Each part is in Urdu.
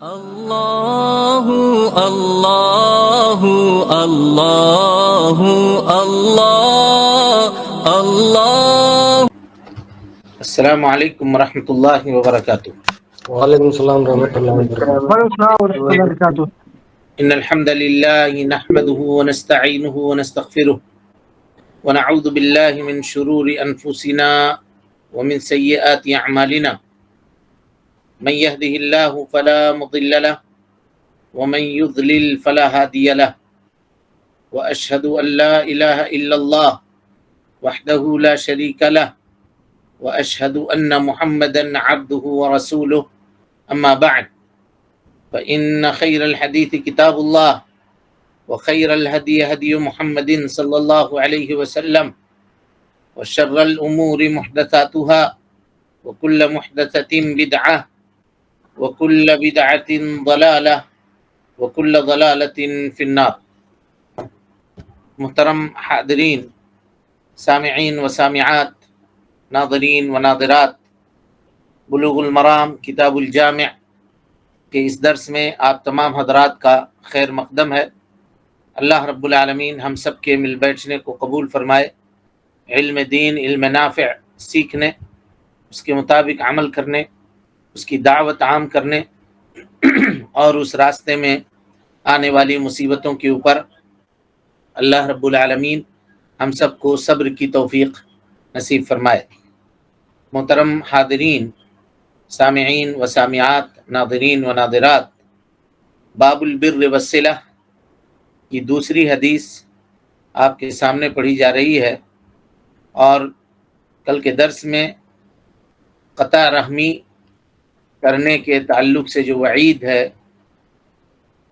اللہ اللہ اللہ اللہ اللہ۔ السلام علیکم ورحمۃ اللہ وبرکاتہ۔ وعلیکم السلام ورحمۃ اللہ وبرکاتہ۔ ان الحمد للہ نحمده ونستعینه ونستغفره ونعوذ باللہ من شرور انفسنا ومن سیئات اعمالنا، من يهده الله فلا مضل له ومن يضلل فلا هادي له، واشهد ان لا اله الا الله وحده لا شريك له، واشهد ان محمدا عبده ورسوله، اما بعد فان خير الحديث كتاب الله، وخير الهدي هدي محمد صلى الله عليه وسلم، وشر الامور محدثاتها، وكل محدثة بدعة، وكل بدعة ضلالة، وكل ضلالة في النار۔ محترم حاضرین، سامعین و سامعات، ناظرین و ناظرات، بلوغ المرام کتاب الجامع کے اس درس میں آپ تمام حضرات کا خیر مقدم ہے۔ اللہ رب العالمین ہم سب کے مل بیٹھنے کو قبول فرمائے، علم دین، علم نافع سیکھنے، اس کے مطابق عمل کرنے، اس کی دعوت عام کرنے اور اس راستے میں آنے والی مصیبتوں کے اوپر اللہ رب العالمین ہم سب کو صبر کی توفیق نصیب فرمائے۔ محترم حاضرین، سامعین و سامعات، ناظرین و ناظرات، باب البر والصلہ کی دوسری حدیث آپ کے سامنے پڑھی جا رہی ہے، اور کل کے درس میں قطع رحمی کرنے کے تعلق سے جو وعید ہے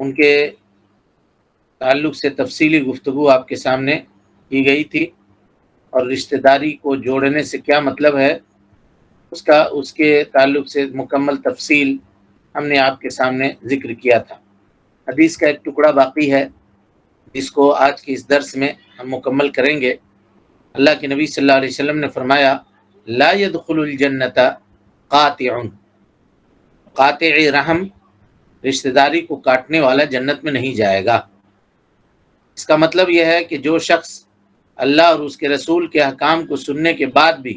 ان کے تعلق سے تفصیلی گفتگو آپ کے سامنے کی گئی تھی، اور رشتہ داری کو جوڑنے سے کیا مطلب ہے اس کے تعلق سے مکمل تفصیل ہم نے آپ کے سامنے ذکر کیا تھا۔ حدیث کا ایک ٹکڑا باقی ہے جس کو آج کے اس درس میں ہم مکمل کریں گے۔ اللہ کے نبی صلی اللہ علیہ وسلم نے فرمایا، لا يدخل الجنت قاطع، قاطع رحم، رشتہ داری کو کاٹنے والا جنت میں نہیں جائے گا۔ اس کا مطلب یہ ہے کہ جو شخص اللہ اور اس کے رسول کے احکام کو سننے کے بعد بھی،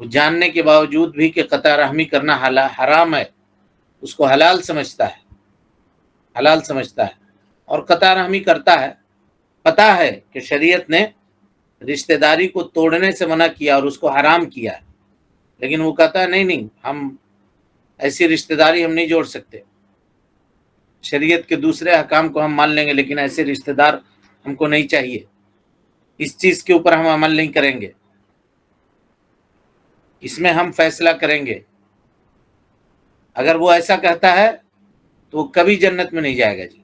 وہ جاننے کے باوجود بھی کہ قطع رحمی کرنا حرام ہے، اس کو حلال سمجھتا ہے اور قطع رحمی کرتا ہے، پتہ ہے کہ شریعت نے رشتہ داری کو توڑنے سے منع کیا اور اس کو حرام کیا ہے، لیکن وہ کہتا ہے نہیں ہم ایسی رشتہ داری ہم نہیں جوڑ سکتے، شریعت کے دوسرے احکام کو ہم مان لیں گے لیکن ایسے رشتہ دار ہم کو نہیں چاہیے، اس چیز کے اوپر ہم عمل نہیں کریں گے، اس میں ہم فیصلہ کریں گے۔ اگر وہ ایسا کہتا ہے تو وہ کبھی جنت میں نہیں جائے گا۔ جی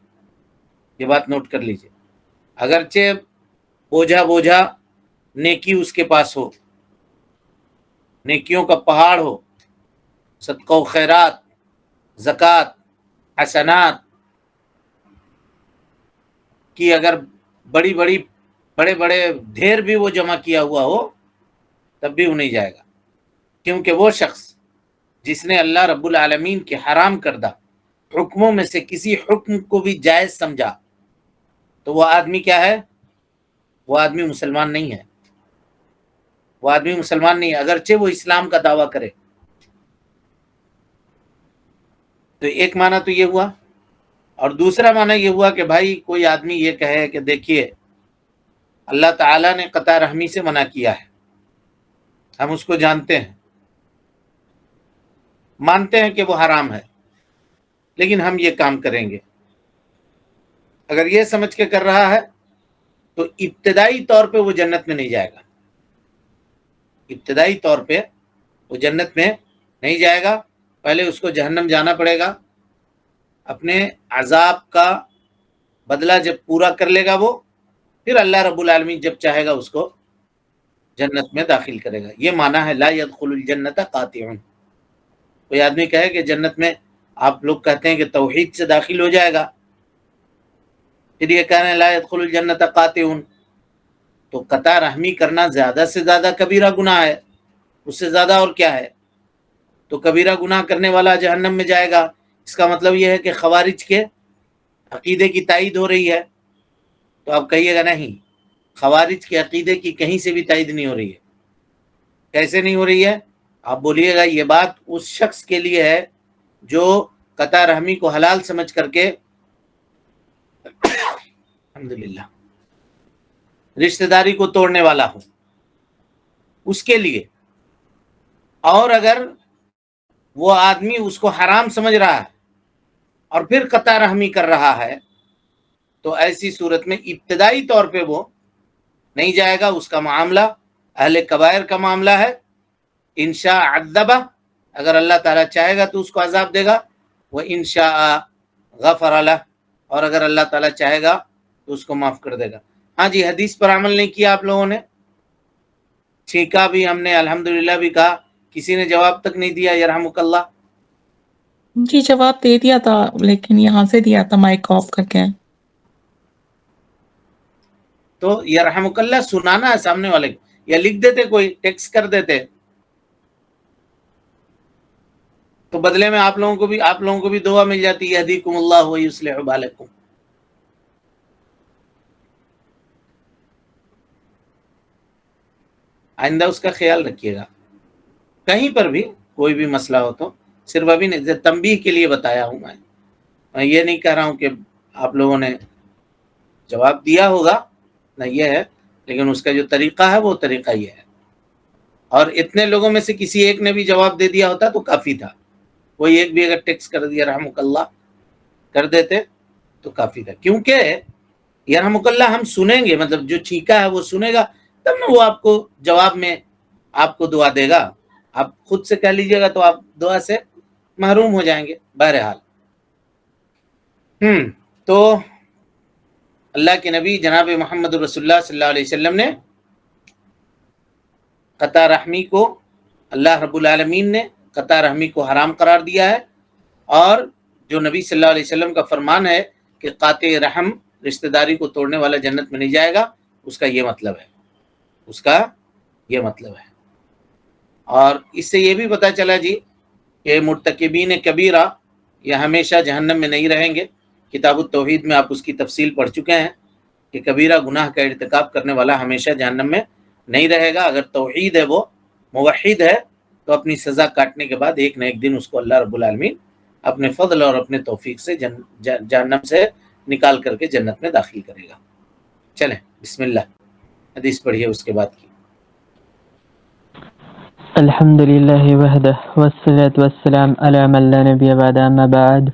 یہ بات نوٹ کر لیجئے، اگرچہ بوجھا نیکی اس کے پاس ہو، نیکیوں کا پہاڑ ہو، صدقہ و خیرات، زکوٰۃ، حسنات کی اگر بڑے بڑے ڈھیر بھی وہ جمع کیا ہوا ہو، تب بھی وہ نہیں جائے گا، کیونکہ وہ شخص جس نے اللہ رب العالمین کے حرام کردہ حکموں میں سے کسی حکم کو بھی جائز سمجھا، تو وہ آدمی کیا ہے؟ وہ آدمی مسلمان نہیں ہے، اگرچہ وہ اسلام کا دعویٰ کرے۔ تو ایک معنی تو یہ ہوا، اور دوسرا معنی یہ ہوا کہ بھائی کوئی آدمی یہ کہے کہ دیکھیے اللہ تعالیٰ نے قطع رحمی سے منع کیا ہے، ہم اس کو جانتے ہیں، مانتے ہیں کہ وہ حرام ہے، لیکن ہم یہ کام کریں گے۔ اگر یہ سمجھ کے کر رہا ہے تو ابتدائی طور پہ وہ جنت میں نہیں جائے گا، ابتدائی طور پہ وہ جنت میں نہیں جائے گا، پہلے اس کو جہنم جانا پڑے گا، اپنے عذاب کا بدلہ جب پورا کر لے گا وہ، پھر اللہ رب العالمین جب چاہے گا اس کو جنت میں داخل کرے گا۔ یہ معنی ہے لا يدخل الجنت قاطع۔ کوئی آدمی کہے کہ جنت میں آپ لوگ کہتے ہیں کہ توحید سے داخل ہو جائے گا، پھر یہ کہہ رہے ہیں لا يدخل الجنت قاطع، تو قطع رحمی کرنا زیادہ سے زیادہ کبیرہ گناہ ہے، اس سے زیادہ اور کیا ہے؟ تو کبیرہ گناہ کرنے والا جہنم میں جائے گا، اس کا مطلب یہ ہے کہ خوارج کے عقیدے کی تائید ہو رہی ہے، تو آپ کہیے گا نہیں، خوارج کے عقیدے کی کہیں سے بھی تائید نہیں ہو رہی ہے۔ کیسے نہیں ہو رہی ہے؟ آپ بولیے گا یہ بات اس شخص کے لیے ہے جو قطع رحمی کو حلال سمجھ کر کے الحمدللہ رشتہ داری کو توڑنے والا ہو، اس کے لیے۔ اور اگر وہ آدمی اس کو حرام سمجھ رہا ہے اور پھر قطع رحمی کر رہا ہے، تو ایسی صورت میں ابتدائی طور پہ وہ نہیں جائے گا، اس کا معاملہ اہل کبائر کا معاملہ ہے۔ انشاء عذبہ، اگر اللہ تعالیٰ چاہے گا تو اس کو عذاب دے گا، وہ انشاء غفر لہ، اور اگر اللہ تعالیٰ چاہے گا تو اس کو معاف کر دے گا۔ ہاں جی، حدیث پر عمل نہیں کیا آپ لوگوں نے، چھینکا بھی ہم نے، الحمدللہ بھی کہا، کسی نے جواب تک نہیں دیا یرحمک اللہ۔ جی جواب دے دیا تھا، لیکن یہاں سے دیا تھا مائک آف کر کے۔ تو یرحمک اللہ سنانا ہے سامنے والے کو، یا لکھ دیتے، کوئی ٹیکسٹ کر دیتے، تو بدلے میں آپ لوگوں کو بھی دعا مل جاتی ہے، یہدیکم اللہ ویصلح بالکم۔ آئندہ اس کا خیال رکھیے گا، کہیں پر بھی کوئی بھی مسئلہ ہو تو صرف ابھی نہیں، تنبیہ کے لیے بتایا ہوں میں یہ نہیں کہہ رہا ہوں کہ آپ لوگوں نے جواب دیا ہوگا، نہ یہ ہے، لیکن اس کا جو طریقہ ہے وہ طریقہ یہ ہے۔ اور اتنے لوگوں میں سے کسی ایک نے بھی جواب دے دیا ہوتا تو کافی تھا، کوئی ایک بھی اگر ٹیکسٹ کر دیا رحمک اللہ کر دیتے تو کافی تھا، کیونکہ یرحمک اللہ ہم سنیں گے، مطلب جو چھینکا ہے وہ سنے گا، تب نہ وہ آپ کو جواب میں آپ کو دعا دے گا۔ آپ خود سے کہہ لیجئے گا تو آپ دعا سے محروم ہو جائیں گے۔ بہرحال تو اللہ کے نبی جناب محمد رسول اللہ صلی اللہ علیہ وسلم نے قطع رحمی کو، اللہ رب العالمین نے قطع رحمی کو حرام قرار دیا ہے، اور جو نبی صلی اللہ علیہ وسلم کا فرمان ہے کہ قاطع رحم رشتہ داری کو توڑنے والا جنت میں نہیں جائے گا، اس کا یہ مطلب ہے، اس کا یہ مطلب ہے۔ اور اس سے یہ بھی پتہ چلا جی کہ مرتکبین کبیرہ یہ ہمیشہ جہنم میں نہیں رہیں گے۔ کتاب التوحید میں آپ اس کی تفصیل پڑھ چکے ہیں کہ کبیرہ گناہ کا ارتکاب کرنے والا ہمیشہ جہنم میں نہیں رہے گا۔ اگر توحید ہے، وہ موحد ہے، تو اپنی سزا کاٹنے کے بعد ایک نہ ایک دن اس کو اللہ رب العالمین اپنے فضل اور اپنے توفیق سے جہنم سے نکال کر کے جنت میں داخل کرے گا۔ چلیں بسم اللہ، حدیث پڑھیے اس کے بعد کی۔ الحمد لله وحده والصلاة والسلام على من لا نبي بعد، أما بعد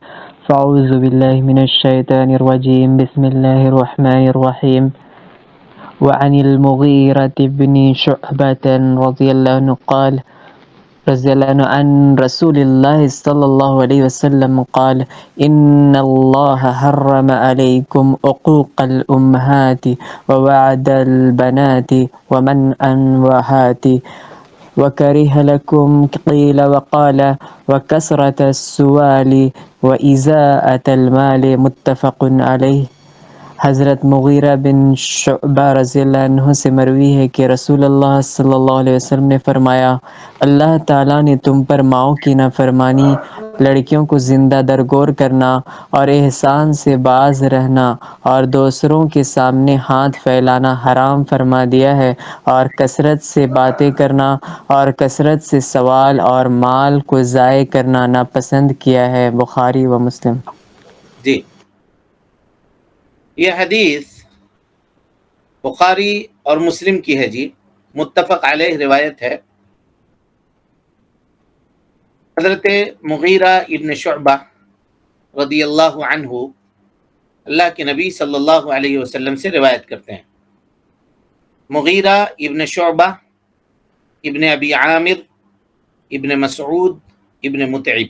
فأعوذ بالله من الشيطان الرجيم، بسم الله الرحمن الرحيم. وعن المغيرة بن شعبة رضي الله عنه قال عن رسول الله صلى الله عليه وسلم قال: إن الله حرم عليكم عقوق الأمهات ووعد البنات ومنع الوهات وكره لكم قيل وقال وكثرة السؤال وإزاءة المال، متفق علیہ۔ حضرت مغیرہ بن شعبہ رضی اللہ عنہ سے مروی ہے کہ رسول اللہ صلی اللہ علیہ وسلم نے فرمایا: اللہ تعالیٰ نے تم پر ماؤں کی نافرمانی، لڑکیوں کو زندہ درگور کرنا اور احسان سے باز رہنا اور دوسروں کے سامنے ہاتھ پھیلانا حرام فرما دیا ہے، اور کثرت سے باتیں کرنا اور کثرت سے سوال اور مال کو ضائع کرنا ناپسند کیا ہے۔ بخاری و مسلم۔ جی، یہ حدیث بخاری اور مسلم کی ہے جی، متفق علیہ روایت ہے۔ حضرت مغیرہ ابن شعبہ رضی اللہ عنہ اللہ کے نبی صلی اللہ علیہ وسلم سے روایت کرتے ہیں۔ مغیرہ ابن شعبہ ابن ابی عامر ابن مسعود ابن متعب،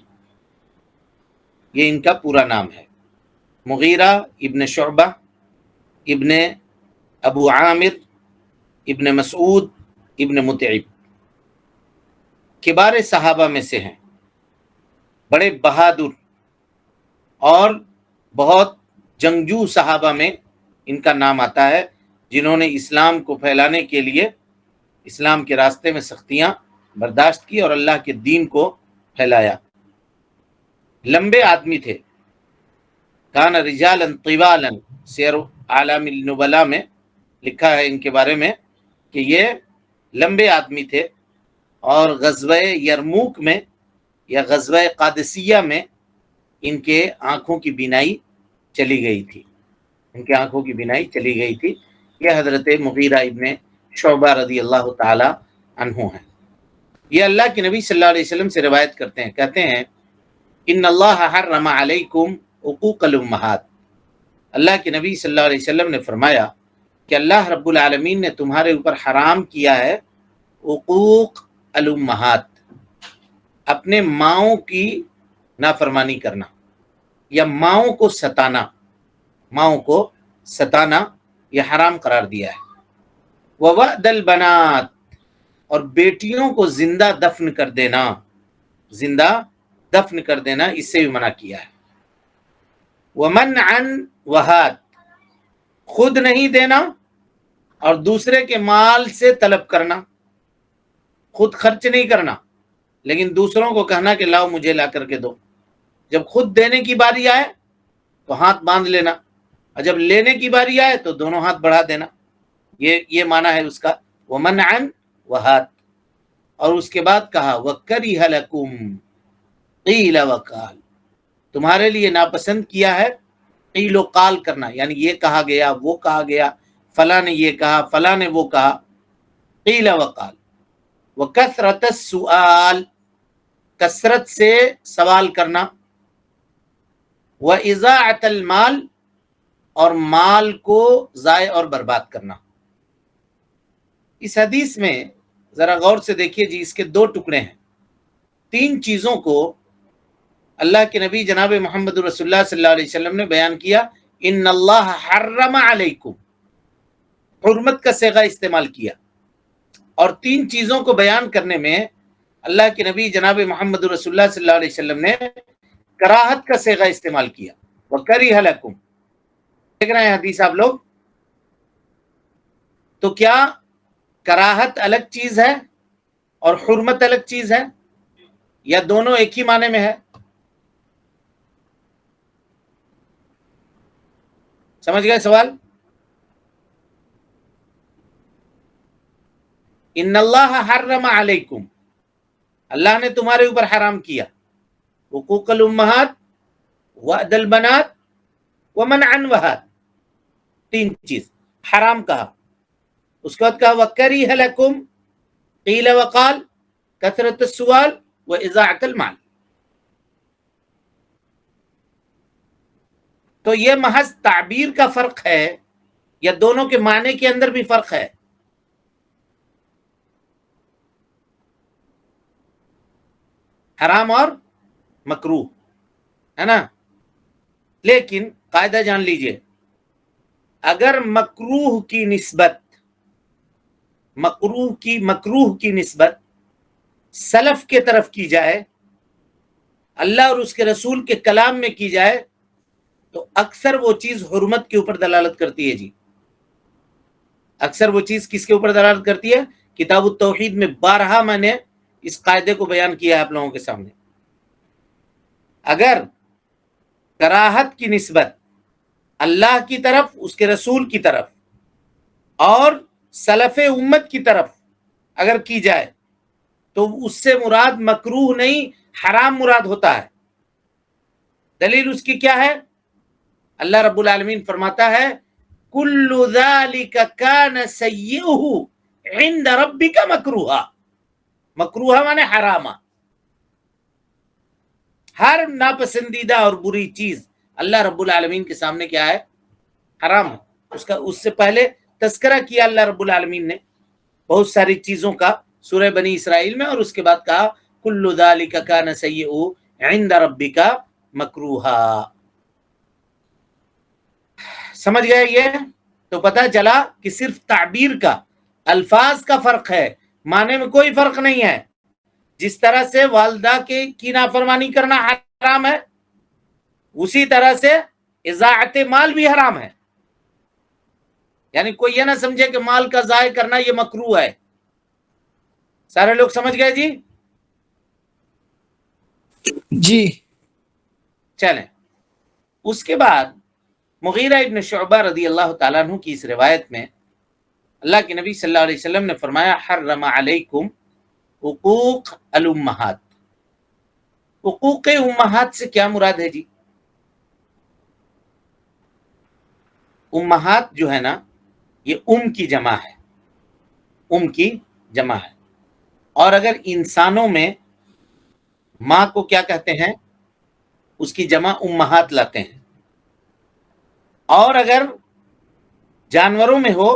یہ ان کا پورا نام ہے۔ مغیرہ ابن شعبہ ابن ابو عامر ابن مسعود ابن متعب کبار صحابہ میں سے ہیں، بڑے بہادر اور بہت جنگجو صحابہ میں ان کا نام آتا ہے، جنہوں نے اسلام کو پھیلانے کے لیے اسلام کے راستے میں سختیاں برداشت کی اور اللہ کے دین کو پھیلایا۔ لمبے آدمی تھے. کان رجالا طوالا، سیر اعلام النبلاء میں لکھا ہے ان کے بارے میں کہ یہ لمبے آدمی تھے، اور غزوہ یرموک میں یا غزوہ قادسیہ میں ان کے آنکھوں کی بینائی چلی گئی تھی، ان کے آنکھوں کی بینائی چلی گئی تھی. یہ حضرت مغیرہ ابن شعبہ رضی اللہ تعالی عنہ ہیں. یہ اللہ کے نبی صلی اللہ علیہ وسلم سے روایت کرتے ہیں، کہتے ہیں ان اللہ حرم علیکم عقوق الامہات. اللہ کے نبی صلی اللہ علیہ وسلم نے فرمایا کہ اللہ رب العالمین نے تمہارے اوپر حرام کیا ہے عقوق الامہات، اپنے ماؤں کی نافرمانی کرنا یا ماؤں کو ستانا. ماؤں کو ستانا یہ حرام قرار دیا ہے. ووعد البنات، اور بیٹیوں کو زندہ دفن کر دینا، زندہ دفن کر دینا اس سے بھی منع کیا ہے. ومنعا وہات، خود نہیں دینا اور دوسرے کے مال سے طلب کرنا. خود خرچ نہیں کرنا لیکن دوسروں کو کہنا کہ لاؤ مجھے لا کر کے دو. جب خود دینے کی باری آئے تو ہاتھ باندھ لینا، اور جب لینے کی باری آئے تو دونوں ہاتھ بڑھا دینا. یہ معنی ہے اس کا ومنعا وہات. اور اس کے بعد کہا وَكَرِهَ لَكُمْ قِيلَ وَقَالَ، تمہارے لیے ناپسند کیا ہے قیل و قال کرنا، یعنی یہ کہا گیا وہ کہا گیا، فلاں نے یہ کہا فلاں نے وہ کہا. قیل وقال. وَكَثْرَةَ السُّؤَال، کثرت سے سوال کرنا. وَإِضَاعَةَ الْمَال، اور مال کو ضائع اور برباد کرنا. اس حدیث میں ذرا غور سے دیکھیے جی، اس کے دو ٹکڑے ہیں. 3 چیزوں کو اللہ کے نبی جناب محمد رسول اللہ صلی اللہ علیہ وسلم نے بیان کیا. ان اللہ حرم علیکم، حرمت کا صیغہ استعمال کیا. اور 3 چیزوں کو بیان کرنے میں اللہ کے نبی جناب محمد رسول اللہ صلی اللہ علیہ وسلم نے کراہت کا صیغہ استعمال کیا. وَكَرِهَ لَكُمْ، دیکھ رہے ہیں حدیث آپ لوگ؟ تو کیا کراہت الگ چیز ہے اور حرمت الگ چیز ہے، یا دونوں ایک ہی معنی میں ہے؟ سمجھ گئے سوال؟ ان اللہ حرم علیکم، اللہ نے تمہارے اوپر حرام کیا حقوق الامہات، وعد البنات، ومنعا وہات. 3 چیز حرام کہا. اس کے بعد کہا وَكَرِهَ لَكُمْ قِيلَ وَقَالَ، کثرت السؤال وَإِضَاعَةَ المال. تو یہ محض تعبیر کا فرق ہے یا دونوں کے معنی کے اندر بھی فرق ہے؟ حرام اور مکروہ ہے نا. لیکن قاعدہ جان لیجئے، اگر مکروہ کی نسبت سلف کے طرف کی جائے، اللہ اور اس کے رسول کے کلام میں کی جائے، تو اکثر وہ چیز حرمت کے اوپر دلالت کرتی ہے جی. اکثر وہ چیز کس کے اوپر دلالت کرتی ہے؟ کتاب التوحید میں بارہا میں نے اس قاعدے کو بیان کیا ہے آپ لوگوں کے سامنے. اگر کراہت کی نسبت اللہ کی طرف، اس کے رسول کی طرف اور سلف امت کی طرف اگر کی جائے تو اس سے مراد مکروہ نہیں حرام مراد ہوتا ہے. دلیل اس کی کیا ہے؟ اللہ رب العالمین فرماتا ہے کل ذالک کان سیئہ عند ربک مکروہا. مکروہا مانے حراما. ہر ناپسندیدہ اور بری چیز اللہ رب العالمین کے سامنے کیا ہے؟ حرام ہے. اس سے پہلے تذکرہ کیا اللہ رب العالمین نے بہت ساری چیزوں کا سورہ بنی اسرائیل میں، اور اس کے بعد کہا کل ذالک کان سیئہ عند ربک مکروہا. سمجھ گئے؟ یہ تو پتہ چلا کہ صرف تعبیر کا، الفاظ کا فرق ہے، معنی میں کوئی فرق نہیں ہے. جس طرح سے والدہ کی نافرمانی کرنا حرام ہے، اسی طرح سے اضاعت مال بھی حرام ہے. یعنی کوئی یہ نہ سمجھے کہ مال کا ضائع کرنا یہ مکروہ ہے. سارے لوگ سمجھ گئے جی؟ جی چلیں، اس کے بعد مغیرہ ابن شعبہ رضی اللہ تعالیٰ عنہ کی اس روایت میں اللہ کے نبی صلی اللہ علیہ وسلم نے فرمایا حرم علیکم حقوق الامہات۔ حقوق امہات سے کیا مراد ہے جی؟ امہات جو ہے نا، یہ کی جمع ہے، کی جمع ہے، اور اگر انسانوں میں ماں کو کیا کہتے ہیں؟ اس کی جمع امہات لاتے ہیں، اور اگر جانوروں میں ہو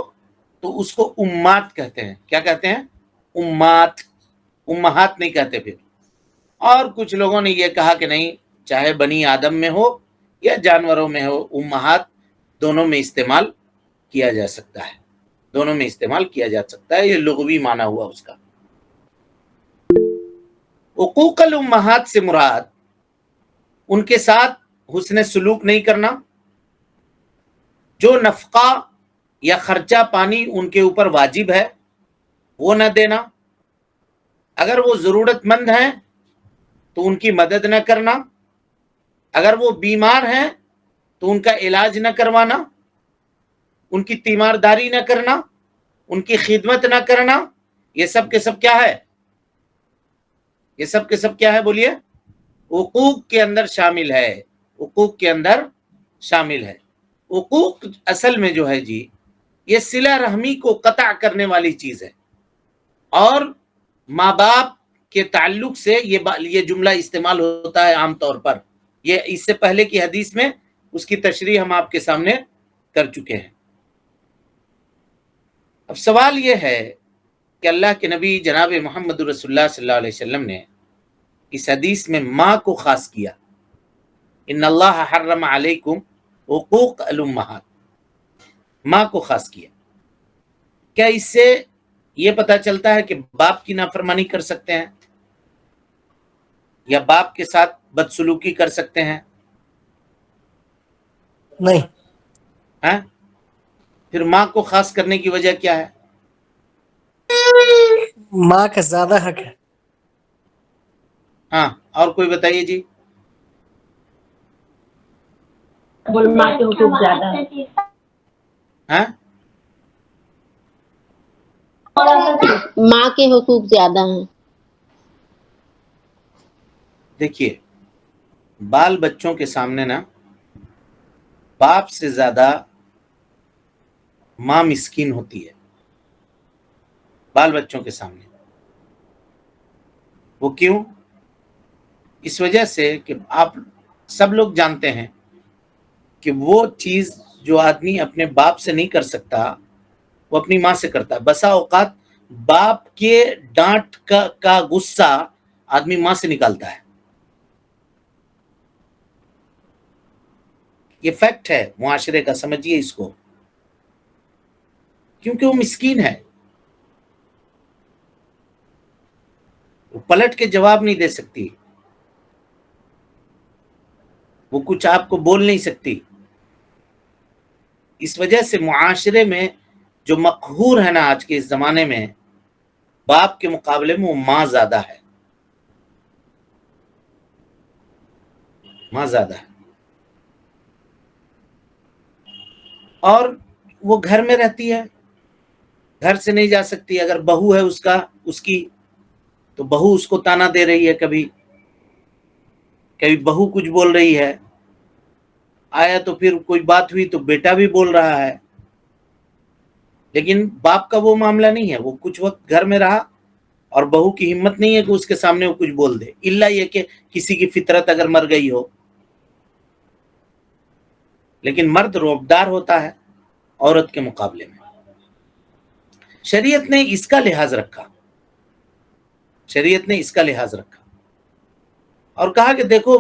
تو اس کو امات کہتے ہیں۔ کیا کہتے ہیں؟ امات، امہات نہیں کہتے پھر۔ اور کچھ لوگوں نے یہ کہا کہ نہیں، چاہے بنی آدم میں ہو یا جانوروں میں ہو، امہات دونوں میں استعمال کیا جا سکتا ہے، دونوں میں استعمال کیا جا سکتا ہے، یہ لغوی معنی ہوا اس کا۔ حقوق الامہات سے مراد ان کے ساتھ حسن سلوک نہیں کرنا، جو نفقہ یا خرچہ پانی ان کے اوپر واجب ہے وہ نہ دینا، اگر وہ ضرورت مند ہیں تو ان کی مدد نہ کرنا، اگر وہ بیمار ہیں تو ان کا علاج نہ کروانا، ان کی تیمارداری نہ کرنا، ان کی خدمت نہ کرنا، یہ سب کے سب کیا ہے؟ یہ سب کے سب کیا ہے؟ بولیے، حقوق کے اندر شامل ہے، حقوق کے اندر شامل ہے۔ حقوق اصل میں جو ہے جی، یہ صلہ رحمی کو قطع کرنے والی چیز ہے، اور ماں باپ کے تعلق سے یہ جملہ استعمال ہوتا ہے عام طور پر۔ یہ اس سے پہلے کی حدیث میں اس کی تشریح ہم آپ کے سامنے کر چکے ہیں۔ اب سوال یہ ہے کہ اللہ کے نبی جناب محمد رسول اللہ صلی اللہ علیہ وسلم نے اس حدیث میں ماں کو خاص کیا، ان اللہ حرم علیکم حقوق الامہات، ماں کو خاص کیا۔ کیا اس سے یہ پتہ چلتا ہے کہ باپ کی نافرمانی کر سکتے ہیں یا باپ کے ساتھ بدسلوکی کر سکتے ہیں؟ نہیں۔ ہاں؟ پھر ماں کو خاص کرنے کی وجہ کیا ہے؟ ماں کا زیادہ حق ہے۔ ہاں، اور کوئی بتائیے جی۔ ماں کے حقوق زیادہ ہے۔ ہاں، ماں کے حقوق زیادہ ہیں۔ دیکھیے، بال بچوں کے سامنے نا باپ سے زیادہ ماں مسکین ہوتی ہے بال بچوں کے سامنے۔ وہ کیوں؟ اس وجہ سے کہ آپ سب لوگ جانتے ہیں کہ وہ چیز جو آدمی اپنے باپ سے نہیں کر سکتا وہ اپنی ماں سے کرتا ہے۔ بسا اوقات باپ کے ڈانٹ کا غصہ آدمی ماں سے نکالتا ہے۔ یہ فیکٹ ہے معاشرے کا، سمجھیے اس کو، کیونکہ وہ مسکین ہے، وہ پلٹ کے جواب نہیں دے سکتی، وہ کچھ آپ کو بول نہیں سکتی۔ اس وجہ سے معاشرے میں جو مقہور ہے نا آج کے اس زمانے میں، باپ کے مقابلے میں وہ ماں زیادہ ہے، ماں زیادہ ہے۔ اور وہ گھر میں رہتی ہے، گھر سے نہیں جا سکتی۔ اگر بہو ہے اس کی تو بہو اس کو تانا دے رہی ہے، کبھی بہو کچھ بول رہی ہے، آیا تو پھر کوئی بات ہوئی تو بیٹا بھی بول رہا ہے۔ لیکن باپ کا وہ معاملہ نہیں ہے، وہ کچھ وقت گھر میں رہا اور بہو کی ہمت نہیں ہے کہ اس کے سامنے وہ کچھ بول دے، الا یہ کہ کسی کی فطرت اگر مر گئی ہو۔ لیکن مرد روبدار ہوتا ہے عورت کے مقابلے میں۔ شریعت نے اس کا لحاظ رکھا، شریعت نے اس کا لحاظ رکھا اور کہا کہ دیکھو،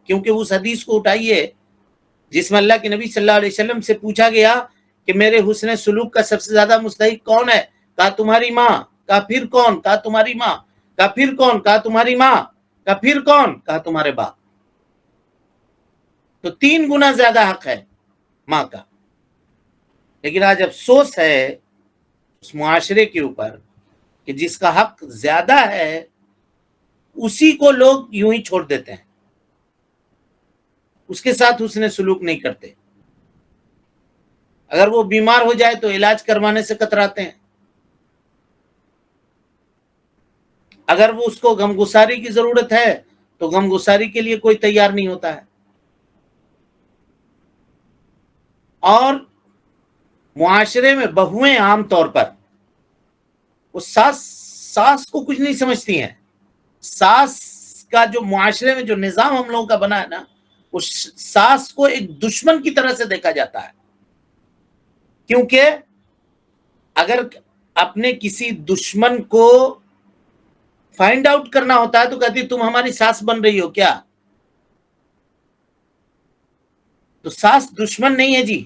کیونکہ اس حدیث کو اٹھائیے جس میں اللہ کے نبی صلی اللہ علیہ وسلم سے پوچھا گیا کہ میرے حسن سلوک کا سب سے زیادہ مستحق کون ہے؟ کہا تمہاری ماں۔ کہا پھر کون؟ کہا تمہاری ماں۔ کہا پھر کون؟ کہا تمہاری ماں۔ کہا پھر کون؟ کہا تمہارے باپ۔ تو 3 گنا زیادہ حق ہے ماں کا۔ لیکن آج افسوس ہے اس معاشرے کے اوپر کہ جس کا حق زیادہ ہے اسی کو لوگ یوں ہی چھوڑ دیتے ہیں، اس کے ساتھ حسن سلوک نہیں کرتے. اگر وہ بیمار ہو جائے تو علاج کروانے سے کتراتے ہیں. اگر وہ اس کو غمگساری کی ضرورت ہے تو غمگساری کے لیے کوئی تیار نہیں ہوتا ہے. اور معاشرے میں بہویں عام طور پر وہ ساس کو کچھ نہیں سمجھتی ہیں. ساس کا جو معاشرے میں جو نظام ہم لوگوں کا بنا ہے نا، وہ ساس کو ایک دشمن کی طرح سے دیکھا جاتا ہے. کیونکہ اگر اپنے کسی دشمن کو فائنڈ آؤٹ کرنا ہوتا ہے تو کہتی تم ہماری ساس بن رہی ہو کیا. تو ساس دشمن نہیں ہے جی،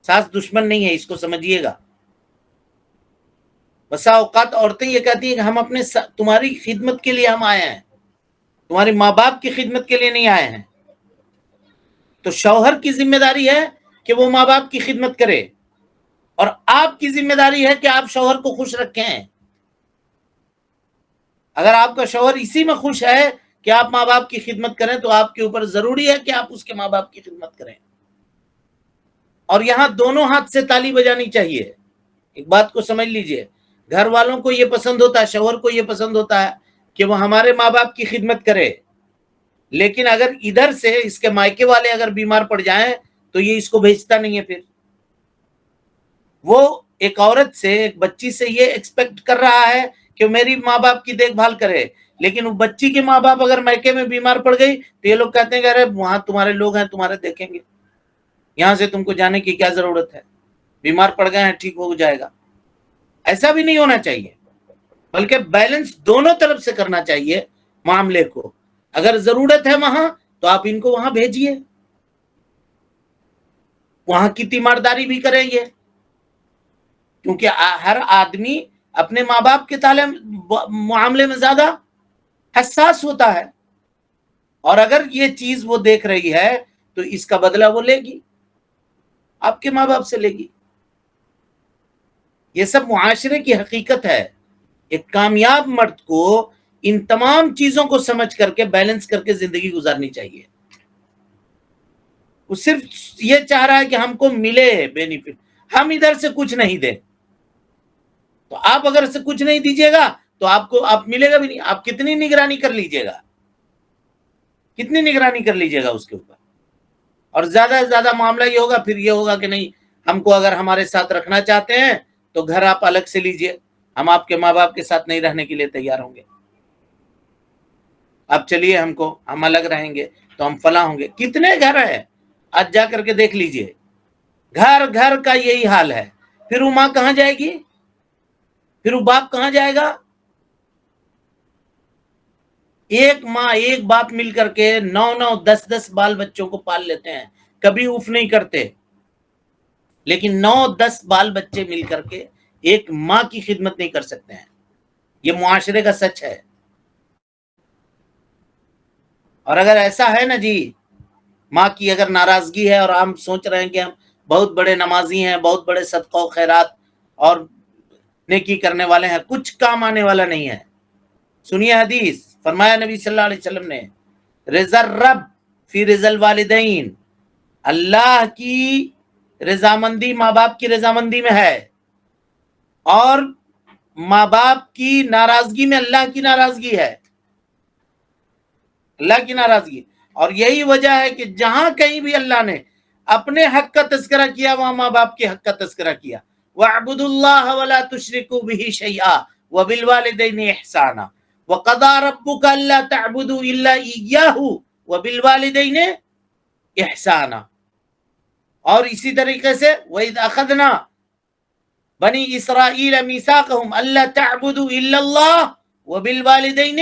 ساس دشمن نہیں ہے، اس کو سمجھیے گا. بسا اوقات عورتیں یہ کہتی ہیں کہ ہم اپنے تمہاری خدمت کے لیے ہم آئے ہیں، تمہارے ماں باپ کی خدمت کے لیے نہیں آئے ہیں. تو شوہر کی ذمہ داری ہے کہ وہ ماں باپ کی خدمت کرے، اور آپ کی ذمہ داری ہے کہ آپ شوہر کو خوش رکھیں. اگر آپ کا شوہر اسی میں خوش ہے کہ آپ ماں باپ کی خدمت کریں تو آپ کے اوپر ضروری ہے کہ آپ اس کے ماں باپ کی خدمت کریں. اور یہاں دونوں ہاتھ سے تالی بجانی چاہیے. ایک بات کو سمجھ لیجئے، گھر والوں کو یہ پسند ہوتا ہے، شوہر کو یہ پسند ہوتا ہے کہ وہ ہمارے ماں باپ کی خدمت کرے. لیکن اگر ادھر سے اس کے مائکے والے اگر بیمار پڑ جائیں تو یہ اس کو بھیجتا نہیں ہے. پھر وہ ایک عورت سے، ایک بچی سے یہ ایکسپیکٹ کر رہا ہے کہ میری ماں باپ کی دیکھ بھال کرے، لیکن وہ بچی کے ماں باپ اگر میکے میں بیمار پڑ گئی تو یہ لوگ کہتے ہیں کہ ارے وہاں تمہارے لوگ ہیں، تمہارے دیکھیں گے، یہاں سے تم کو جانے کی کیا ضرورت ہے، بیمار پڑ گئے ہیں ٹھیک ہو جائے گا. ایسا بھی نہیں ہونا چاہیے، بلکہ بیلنس دونوں طرف سے کرنا چاہیے معاملے کو. اگر ضرورت ہے وہاں تو آپ ان کو وہاں بھیجیے، وہاں کی تیمارداری بھی کریں گے، کیونکہ ہر آدمی اپنے ماں باپ کے معاملے میں زیادہ حساس ہوتا ہے. اور اگر یہ چیز وہ دیکھ رہی ہے تو اس کا بدلہ وہ لے گی، آپ کے ماں باپ سے لے گی. یہ سب معاشرے کی حقیقت ہے. ایک کامیاب مرد کو ان تمام چیزوں کو سمجھ کر کے بیلنس کر کے زندگی گزارنی چاہیے. وہ صرف یہ چاہ رہا ہے کہ ہم کو ملے بینیفٹ، ہم ادھر سے کچھ نہیں دیں. تو آپ اگر سے کچھ نہیں دیجیے گا تو آپ ملے گا بھی نہیں. آپ کتنی نگرانی کر لیجیے گا، کتنی نگرانی کر لیجیے گا اس کے اوپر. اور زیادہ سے زیادہ معاملہ یہ ہوگا، پھر یہ ہوگا کہ نہیں، ہم کو اگر ہمارے ساتھ رکھنا چاہتے ہیں تو گھر آپ الگ سے لیجئے، ہم آپ کے ماں باپ کے ساتھ نہیں رہنے کے لیے تیار ہوں گے. آپ چلیے، ہم الگ رہیں گے تو ہم فلاں ہوں گے. کتنے گھر ہیں، آج جا کر کے دیکھ لیجئے، گھر گھر کا یہی حال ہے. پھر وہ ماں کہاں جائے گی، پھر وہ باپ کہاں جائے گا؟ ایک ماں ایک باپ مل کر کے 9 10 بال بچوں کو پال لیتے ہیں، کبھی اف نہیں کرتے. لیکن 9 10 بال بچے مل کر کے ایک ماں کی خدمت نہیں کر سکتے ہیں. یہ معاشرے کا سچ ہے. اور اگر ایسا ہے نا جی، ماں کی اگر ناراضگی ہے اور ہم سوچ رہے ہیں کہ ہم بہت بڑے نمازی ہیں، بہت بڑے صدقہ و خیرات اور نیکی کرنے والے ہیں، کچھ کام آنے والا نہیں ہے. سنیے حدیث، فرمایا نبی صلی اللہ علیہ وسلم نے، رضا الرب فی رضا الوالدین، اللہ کی رضامندی ماں باپ کی رضامندی میں ہے، اور ماں باپ کی ناراضگی میں اللہ کی ناراضگی ہے، اللہ کی ناراضگی. اور یہی وجہ ہے کہ جہاں کہیں بھی اللہ نے اپنے حق کا تذکرہ کیا وہاں ماں باپ کے حق کا تذکرہ کیا. وَاعْبُدُوا اللَّهَ وَلَا تُشْرِكُوا بِهِ شَيْئًا وَبِالْوَالِدَيْنِ إِحْسَانًا وَقَضَىٰ رَبُّكَ أَلَّا تَعْبُدُوا إِلَّا إِيَّاهُ وَبِالْوَالِدَيْنِ إِحْسَانًا. اور اسی طریقے سے وَإِذْ أَخَذْنَا بَنِي إِسْرَائِيلَ مِيثَاقَهُمْ أَلَّا تَعْبُدُوا إِلَّا اللَّهَ وَبِالْوَالِدَيْنِ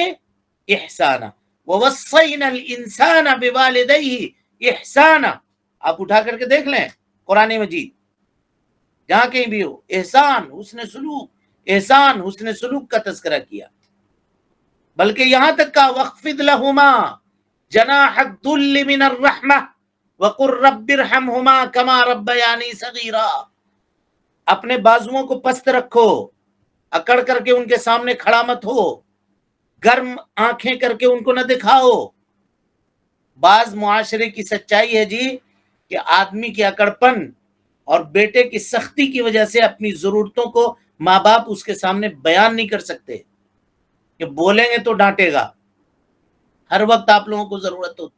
إِحْسَانًا وَوَصَّيْنَا الْإِنسَانَ بِوَالِدَيْهِ إِحْسَانًا. آپ اٹھا کر کے دیکھ لیں قرآن مجید، جہاں کہیں بھی ہو احسان، حسن سلوک، احسان حسن سلوک کا تذکرہ کیا. بلکہ یہاں تک کا وَاخْفِضْ لَهُمَا جَنَاحَ الذُّلِّ مِنَ الرَّحْمَةِ وَقُلْ رَبِّ ارْحَمْهُمَا كَمَا رَبَّيَانِي صَغِيرًا. اپنے بازوؤں کو پست رکھو اکڑ کر کے ان کے سامنے کھڑا مت ہو، گرم آنکھیں کر کے ان کو نہ دکھاؤ۔ بعض معاشرے کی سچائی ہے جی کہ آدمی کی اکڑپن اور بیٹے کی سختی کی وجہ سے اپنی ضرورتوں کو ماں باپ اس کے سامنے بیان نہیں کر سکتے، کہ بولیں گے تو ڈانٹے گا۔ ہر وقت آپ لوگوں کو ضرورت ہوتی،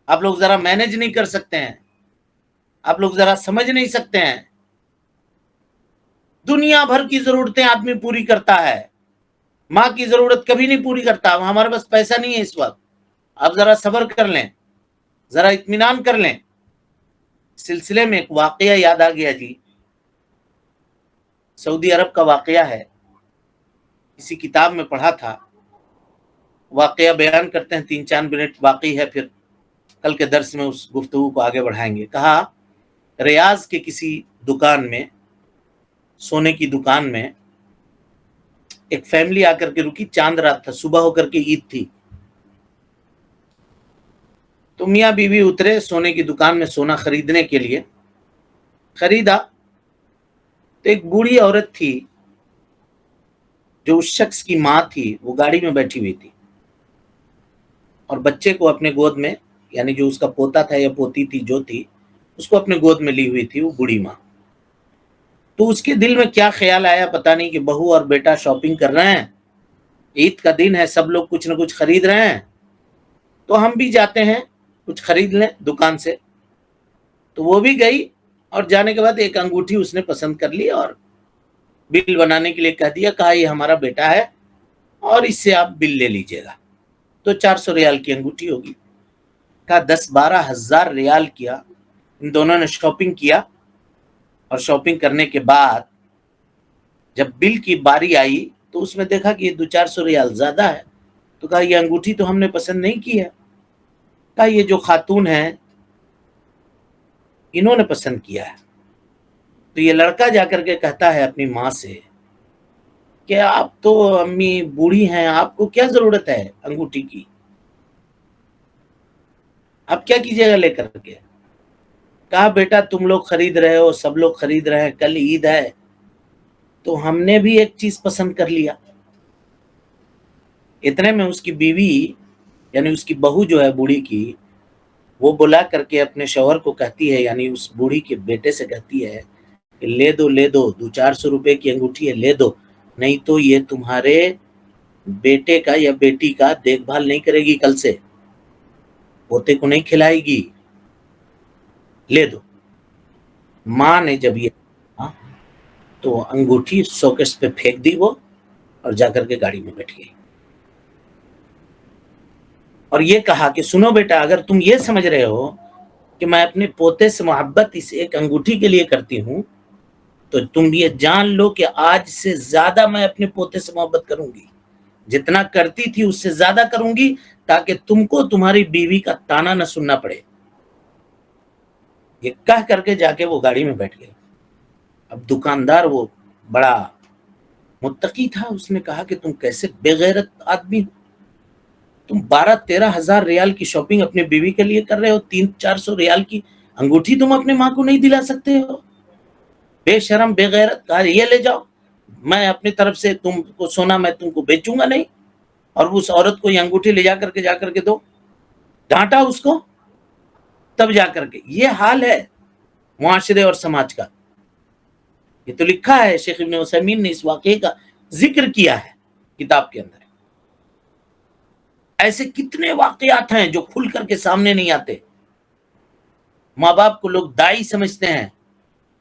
آپ لوگ ذرا مینج نہیں کر سکتے ہیں، آپ لوگ ذرا سمجھ نہیں سکتے ہیں۔ دنیا بھر کی ضرورتیں آدمی پوری کرتا ہے، ماں کی ضرورت کبھی نہیں پوری کرتا۔ ہمارے پاس پیسہ نہیں ہے اس وقت، آپ ذرا صبر کر لیں، ذرا اطمینان کر لیں۔ سلسلے میں ایک واقعہ یاد آ گیا جی، سعودی عرب کا واقعہ ہے، کسی کتاب میں پڑھا تھا۔ واقعہ بیان کرتے ہیں، 3-4 منٹ باقی ہے، پھر کل کے درس میں اس گفتگو کو آگے بڑھائیں گے۔ کہا ریاض کے کسی دکان میں، سونے کی دکان میں، ایک فیملی آ کر کے رکی، چاند رات تھا، صبح ہو کر کے عید تھی۔ تو میاں بیوی اترے سونے کی دکان میں سونا خریدنے کے لیے۔ خریدا تو ایک بوڑھی عورت تھی جو اس شخص کی ماں تھی، وہ گاڑی میں بیٹھی ہوئی تھی اور بچے کو اپنے گود میں، یعنی جو اس کا پوتا تھا یا پوتی تھی جو تھی، اس کو اپنے گود میں لی ہوئی تھی وہ بوڑھی ماں۔ تو اس کے دل میں کیا خیال آیا پتہ نہیں، کہ بہو اور بیٹا شاپنگ کر رہے ہیں، عید کا دن ہے، سب لوگ کچھ نہ کچھ خرید رہے ہیں، تو ہم بھی جاتے ہیں کچھ خرید لیں دکان سے۔ تو وہ بھی گئی اور جانے کے بعد ایک انگوٹھی اس نے پسند کر لی اور بل بنانے کے لیے کہہ دیا، کہا یہ ہمارا بیٹا ہے اور اس سے آپ بل لے لیجئے گا۔ تو 400 ریال کی انگوٹھی ہوگی۔ کہا 10-12 ہزار ریال کیا۔ ان دونوں نے شاپنگ کیا اور شاپنگ کرنے کے بعد جب بل کی باری آئی تو اس میں دیکھا کہ یہ 200-400 ریال زیادہ ہے۔ تو کہا یہ انگوٹھی تو ہم نے پسند نہیں کی ہے۔ کہا یہ جو خاتون ہیں انہوں نے پسند کیا ہے۔ تو یہ لڑکا جا کر کے کہتا ہے اپنی ماں سے کہ آپ تو امی بوڑھی ہیں، آپ کو کیا ضرورت ہے انگوٹھی کی، آپ کیا کیجیے گا لے کر کے۔ کہا بیٹا تم لوگ خرید رہے ہو، سب لوگ خرید رہے ہیں، کل عید ہے تو ہم نے بھی ایک چیز پسند کر لیا۔ اتنے میں اس کی بیوی، یعنی اس کی بہو جو ہے بوڑھی کی، وہ بلا کر کے اپنے شوہر کو کہتی ہے، یعنی اس بوڑھی کے بیٹے سے کہتی ہے کہ لے دو 200-400 روپے کی انگوٹھی ہے، لے دو، نہیں تو یہ تمہارے بیٹے کا یا بیٹی کا دیکھ بھال نہیں کرے گی، کل سے پوتے کو نہیں کھلائے گی، لے دو۔ ماں نے جب یہ کہا تو انگوٹھی سوکس پہ پھینک دی وہ، اور جا کر کے گاڑی میں بیٹھ گئی اور یہ کہا کہ سنو بیٹا، اگر تم یہ سمجھ رہے ہو کہ میں اپنے پوتے سے محبت اس ایک انگوٹھی کے لیے کرتی ہوں، تو تم یہ جان لو کہ آج سے زیادہ میں اپنے پوتے سے محبت کروں گی، جتنا کرتی تھی اس سے زیادہ کروں گی، تاکہ تم کو تمہاری بیوی کا تانا نہ سننا پڑے۔ یہ کہہ کر کے جا کے وہ گاڑی میں بیٹھ گئے۔ اب دکاندار وہ بڑا متقی تھا، اس نے کہا کہ تم کیسے بے غیرت آدمی ہو، تم 12-13 ہزار ریال کی شاپنگ اپنے بیوی کے لیے کر رہے ہو، 300-400 ریال کی انگوٹھی تم اپنے ماں کو نہیں دلا سکتے ہو، بے شرم بے غیرت۔ کہا یہ لے جاؤ، میں اپنی طرف سے تم کو سونا میں تم کو بیچوں گا نہیں، اور اس عورت کو یہ انگوٹھی لے جا کر کے دو۔ ڈانٹا اس کو، تب جا کر کے یہ حال ہے معاشرے اور سماج کا۔ یہ تو لکھا ہے، شیخ ابن عثیمین نے اس واقعے کا ذکر کیا ہے کتاب کے اندر۔ ایسے کتنے واقعات ہیں جو کھل کر کے سامنے نہیں آتے۔ ماں باپ کو لوگ دائی سمجھتے ہیں،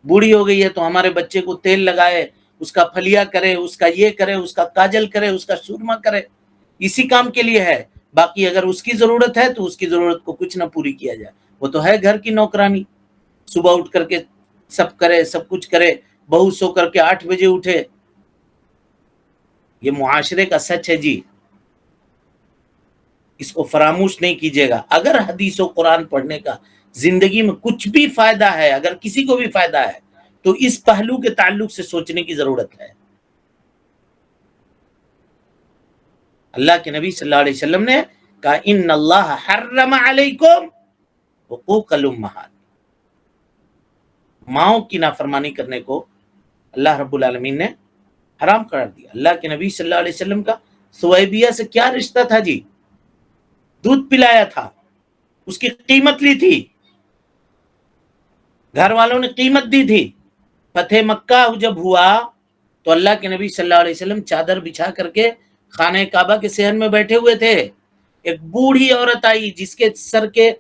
بوڑھی ہو گئی ہے تو ہمارے بچے کو تیل لگائے، اس کا پھلیا کرے، اس کا یہ کرے، اس کا کاجل کرے، اس کا سرما کرے، اسی کام کے لیے ہے۔ باقی اگر اس کی ضرورت ہے تو اس کی ضرورت کو کچھ نہ پوری کیا جائے، وہ تو ہے گھر کی نوکرانی، صبح اٹھ کر کے سب کرے، سب کچھ کرے، بہو سو کر کے 8 بجے اٹھے۔ یہ معاشرے کا سچ ہے جی، اس کو فراموش نہیں کیجیے گا۔ اگر حدیث و قرآن پڑھنے کا زندگی میں کچھ بھی فائدہ ہے، اگر کسی کو بھی فائدہ ہے، تو اس پہلو کے تعلق سے سوچنے کی ضرورت ہے۔ اللہ کے نبی صلی اللہ علیہ وسلم نے کہا ان اللہ حرم علیکم حقوق الامہات، ماؤں کی نافرمانی کرنے کو اللہ رب العالمین نے حرام قرار دیا۔ اللہ کے نبی صلی اللہ علیہ وسلم کا سویبیہ سے کیا رشتہ تھا جی؟ دودھ پلایا تھا، اس کی قیمت لی تھی، گھر والوں نے قیمت دی تھی۔ فتح مکہ جب ہوا تو اللہ کے نبی صلی اللہ علیہ وسلم چادر بچھا کر کے خانہ کعبہ کے صحن میں بیٹھے ہوئے تھے۔ ایک بوڑھی عورت آئی جس کے سر کے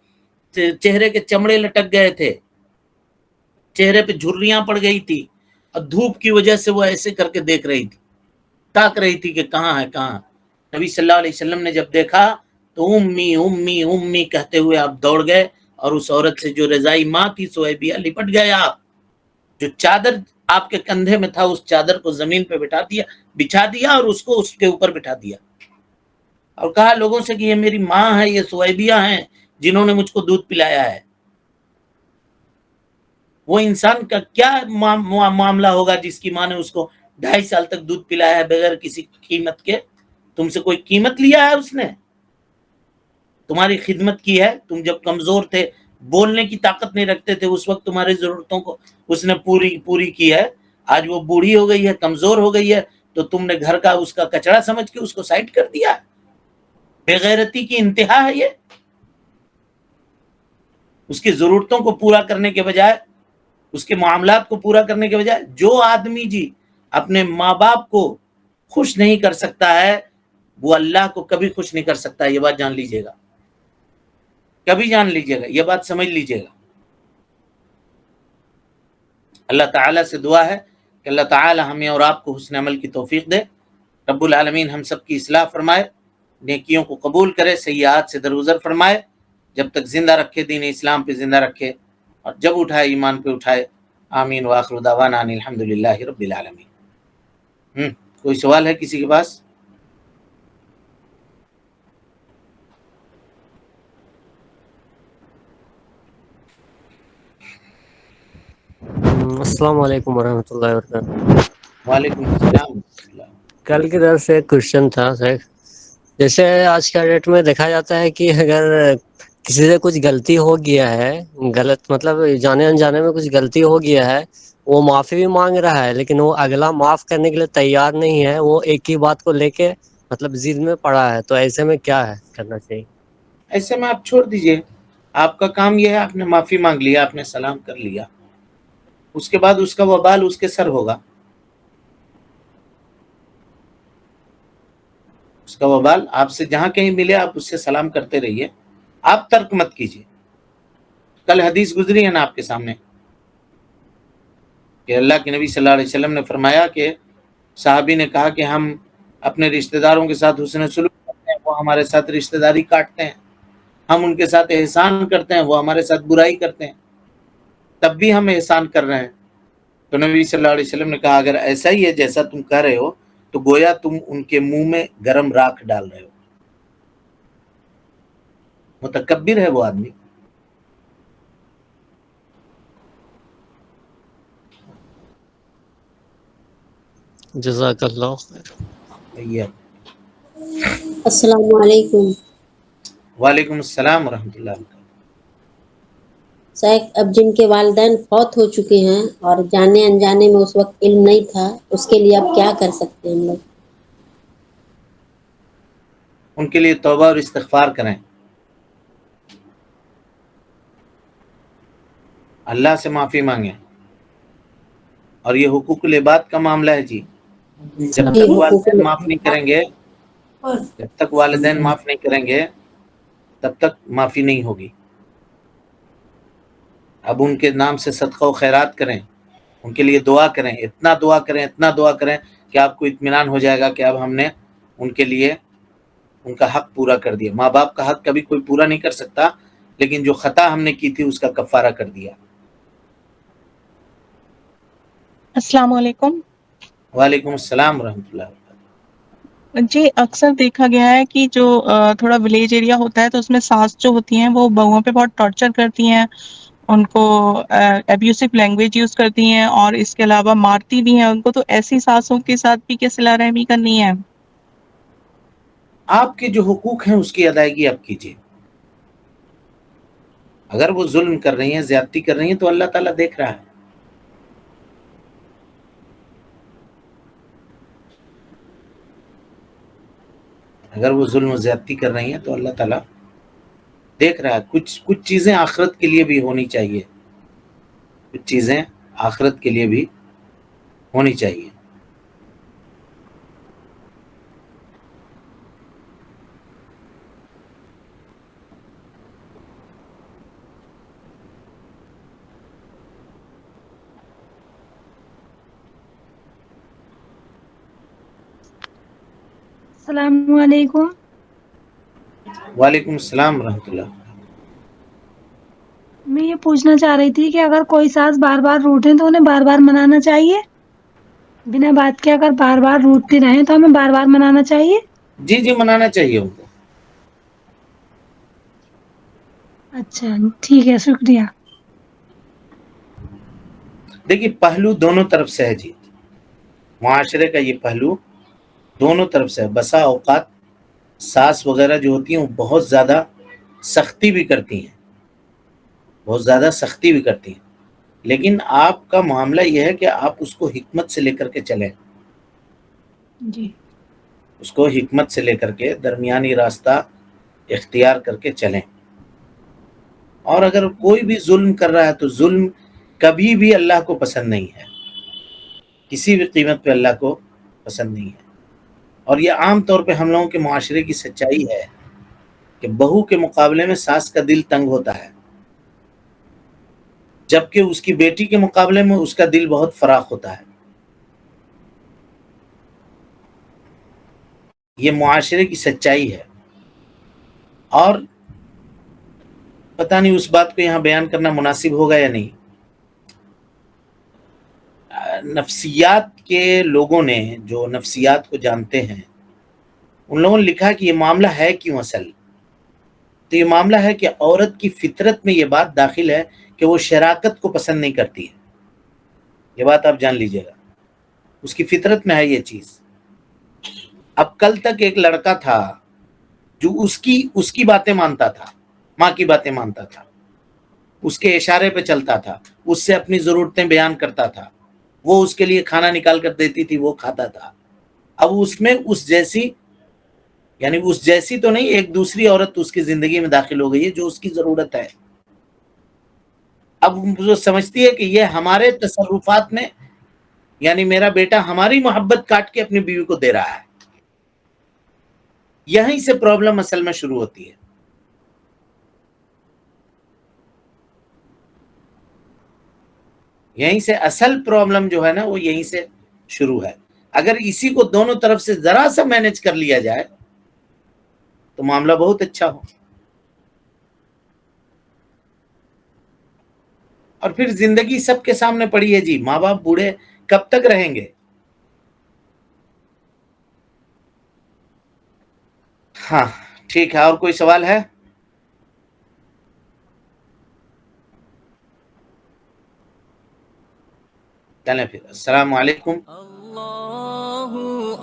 چہرے کے چمڑے لٹک گئے تھے، چہرے پہ جھریاں پڑ گئی تھی، اور دھوپ کی وجہ سے وہ ایسے کر کے دیکھ رہی تھی، تاک رہی تھی کہ کہاں ہے کہاں۔ نبی صلی اللہ علیہ وسلم نے جب دیکھا تو امی امی امی کہتے ہوئے آپ دوڑ گئے، اور اس عورت سے جو رضائی ماں تھی سویبیہ، لپٹ گئے آپ۔ جو چادر آپ کے کندھے میں تھا اس چادر کو زمین پہ بچھا دیا اور اس کو اس کے اوپر بٹھا دیا، اور کہا لوگوں سے کہ یہ میری ماں ہے، یہ سویبیہ ہیں جنہوں نے مجھ کو دودھ پلایا ہے۔ وہ انسان کا کیا معاملہ ہوگا جس کی ماں نے اس کو 2.5 سال تک دودھ پلایا ہے بغیر کسی قیمت کے؟ تم سے کوئی قیمت لیا ہے اس نے؟ تمہاری خدمت کی ہے، تم جب کمزور تھے، بولنے کی طاقت نہیں رکھتے تھے، اس وقت تمہاری ضرورتوں کو اس نے پوری کی ہے۔ آج وہ بوڑھی ہو گئی ہے، کمزور ہو گئی ہے، تو تم نے گھر کا اس کا کچڑا سمجھ کے اس کو سائڈ کر دیا۔ بے غیرتی کی انتہا ہے یہ۔ اس کی ضرورتوں کو پورا کرنے کے بجائے، اس کے معاملات کو پورا کرنے کے بجائے، جو آدمی جی اپنے ماں باپ کو خوش نہیں کر سکتا ہے وہ اللہ کو کبھی خوش نہیں کر سکتا۔ یہ بات جان لیجئے گا، کبھی جان لیجئے گا، یہ بات سمجھ لیجئے گا۔ اللہ تعالیٰ سے دعا ہے کہ اللہ تعالیٰ ہمیں اور آپ کو حسن عمل کی توفیق دے۔ رب العالمین ہم سب کی اصلاح فرمائے، نیکیوں کو قبول کرے، سیئات سے درگزر فرمائے، جب تک زندہ رکھے دین اسلام پہ زندہ رکھے، اور جب اٹھائے ایمان پہ اٹھائے۔ آمین وآخر دعوانا ان الحمدللہ رب العالمین۔ کوئی سوال ہے کسی کے پاس؟ السلام علیکم ورحمۃ اللہ وبرکاتہ۔ وعلیکم السلام۔ کل کی طرف سے ایک کوشچن تھا سر، جیسے آج کا ڈیٹ میں دیکھا جاتا ہے کہ اگر کسی سے کچھ غلطی ہو گیا ہے، غلط مطلب جانے انجانے میں کچھ غلطی ہو گیا ہے، وہ معافی بھی مانگ رہا ہے لیکن وہ اگلا معاف کرنے کے لیے تیار نہیں ہے، وہ ایک ہی بات کو لے کے مطلب ضد میں پڑا ہے، تو ایسے میں کیا ہے کرنا چاہیے؟ ایسے میں آپ چھوڑ دیجئے، آپ کا کام یہ ہے، آپ نے معافی مانگ لیا، آپ نے سلام کر لیا، اس کے بعد اس کا وبال اس کے سر ہوگا، اس کا وبال آپ سے جہاں کہیں ملے آپ اس سے سلام کرتے رہیے، آپ ترک مت کیجیے۔ کل حدیث گزری ہے نا آپ کے سامنے کہ اللہ کے نبی صلی اللہ علیہ وسلم نے فرمایا کہ صحابی نے کہا کہ ہم اپنے رشتہ داروں کے ساتھ حسن سلوک کرتے ہیں، وہ ہمارے ساتھ رشتہ داری کاٹتے ہیں، ہم ان کے ساتھ احسان کرتے ہیں، وہ ہمارے ساتھ برائی کرتے ہیں، تب بھی ہم احسان کر رہے ہیں۔ تو نبی صلی اللہ علیہ وسلم نے کہا اگر ایسا ہی ہے جیسا تم کہہ رہے ہو تو گویا تم ان کے منہ میں گرم راکھ ڈال رہے ہو۔ متکبر ہے وہ آدمی۔ جزاک اللہ خیر۔ السلام علیکم۔ وعلیکم السلام ورحمۃ اللہ وبرکاتہ۔ شیخ، اب جن کے والدین فوت ہو چکے ہیں اور جانے انجانے میں اس وقت علم نہیں تھا، اس کے لیے اب کیا کر سکتے ہیں ہم لوگ؟ ان کے لیے توبہ اور استغفار کریں، اللہ سے معافی مانگیں، اور یہ حقوق العباد کا معاملہ ہے جی۔ جب تک والدین معاف نہیں کریں گے، جب تک والدین معاف نہیں کریں گے تب تک معافی نہیں ہوگی۔ اب ان کے نام سے صدقہ و خیرات کریں، ان کے لیے دعا کریں، اتنا دعا کریں، اتنا دعا کریں کہ آپ کو اطمینان ہو جائے گا کہ اب ہم نے ان کے لیے ان کا حق پورا کر دیا۔ ماں باپ کا حق کبھی کوئی پورا نہیں کر سکتا، لیکن جو خطا ہم نے کی تھی اس کا کفارہ کر دیا۔ السلام علیکم۔ وعلیکم السلام ورحمۃ اللہ وبرکاتہ۔ جی اکثر دیکھا گیا ہے کہ جو تھوڑا ولیج ایریا ہوتا ہے تو اس میں ساس جو ہوتی ہیں وہ بہوؤں پہ بہت ٹارچر کرتی ہیں، ان کو ایبیوسو لینگویج یوز کرتی ہیں اور اس کے علاوہ مارتی بھی ہیں ان کو، تو ایسی ساسوں کے ساتھ بھی کیا صلہ رحمی کرنی ہے؟ آپ کے جو حقوق ہیں اس کی ادائیگی آپ کیجیے۔ اگر وہ ظلم کر رہی ہیں، زیادتی کر رہی ہیں، تو اللہ تعالیٰ دیکھ رہا ہے۔ اگر وہ ظلم و زیادتی کر رہی ہیں تو اللہ تعالیٰ دیکھ رہا ہے. کچھ چیزیں آخرت کے لیے بھی ہونی چاہیے، کچھ چیزیں آخرت کے لیے بھی ہونی چاہیے. السلام علیکم. وعلیکم السلام ورحمۃ اللہ. میں یہ پوچھنا چاہ رہی تھی کہ اگر کوئی ساس بار بار روٹیں تو انہیں بار بار منانا چاہیے؟ بنا بات کے اگر بار بار روٹتی رہیں تو ہمیں بار بار منانا چاہیے؟ جی منانا چاہیے ان کو. اچھا ٹھیک ہے، شکریہ. دیکھیے پہلو دونوں طرف سے ہے جی، معاشرے کا یہ پہلو دونوں طرف سے ہے. بسا اوقات ساس وغیرہ جو ہوتی ہیں وہ بہت زیادہ سختی بھی کرتی ہیں، بہت زیادہ سختی بھی کرتی ہیں، لیکن آپ کا معاملہ یہ ہے کہ آپ اس کو حکمت سے لے کر کے چلیں، جی اس کو حکمت سے لے کر کے درمیانی راستہ اختیار کر کے چلیں. اور اگر کوئی بھی ظلم کر رہا ہے تو ظلم کبھی بھی اللہ کو پسند نہیں ہے، کسی بھی قیمت پہ اللہ کو پسند نہیں ہے. اور یہ عام طور پہ ہم لوگوں کے معاشرے کی سچائی ہے کہ بہو کے مقابلے میں ساس کا دل تنگ ہوتا ہے، جبکہ اس کی بیٹی کے مقابلے میں اس کا دل بہت فراخ ہوتا ہے. یہ معاشرے کی سچائی ہے. اور پتہ نہیں اس بات کو یہاں بیان کرنا مناسب ہوگا یا نہیں. نفسیات کے لوگوں نے، جو نفسیات کو جانتے ہیں، ان لوگوں نے لکھا کہ یہ معاملہ ہے کیوں اصل. تو یہ معاملہ ہے کہ عورت کی فطرت میں یہ بات داخل ہے کہ وہ شراکت کو پسند نہیں کرتی ہے. یہ بات آپ جان لیجئے گا، اس کی فطرت میں ہے یہ چیز. اب کل تک ایک لڑکا تھا جو اس کی باتیں مانتا تھا، ماں کی باتیں مانتا تھا، اس کے اشارے پہ چلتا تھا، اس سے اپنی ضرورتیں بیان کرتا تھا، وہ اس کے لیے کھانا نکال کر دیتی تھی، وہ کھاتا تھا. اب اس میں اس جیسی تو نہیں، ایک دوسری عورت اس کی زندگی میں داخل ہو گئی ہے جو اس کی ضرورت ہے. اب وہ سمجھتی ہے کہ یہ ہمارے تصرفات میں، یعنی میرا بیٹا ہماری محبت کاٹ کے اپنی بیوی کو دے رہا ہے. یہیں سے پرابلم اصل میں شروع ہوتی ہے. یہیں سے اصل پرابلم جو ہے نا وہ یہیں سے شروع ہے. اگر اسی کو دونوں طرف سے ذرا سا مینج کر لیا جائے تو معاملہ بہت اچھا ہو. اور پھر زندگی سب کے سامنے پڑی ہے جی. ماں باپ بوڑھے کب تک رہیں گے؟ ہاں ٹھیک ہے. اور کوئی سوال ہے؟ چلیں پھر. السلام علیکم. اللہ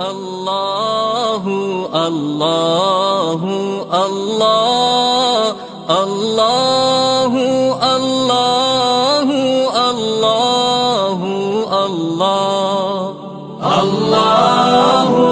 اللہ اللہ اللہ اللہ اللہ اللہ اللہ اللہ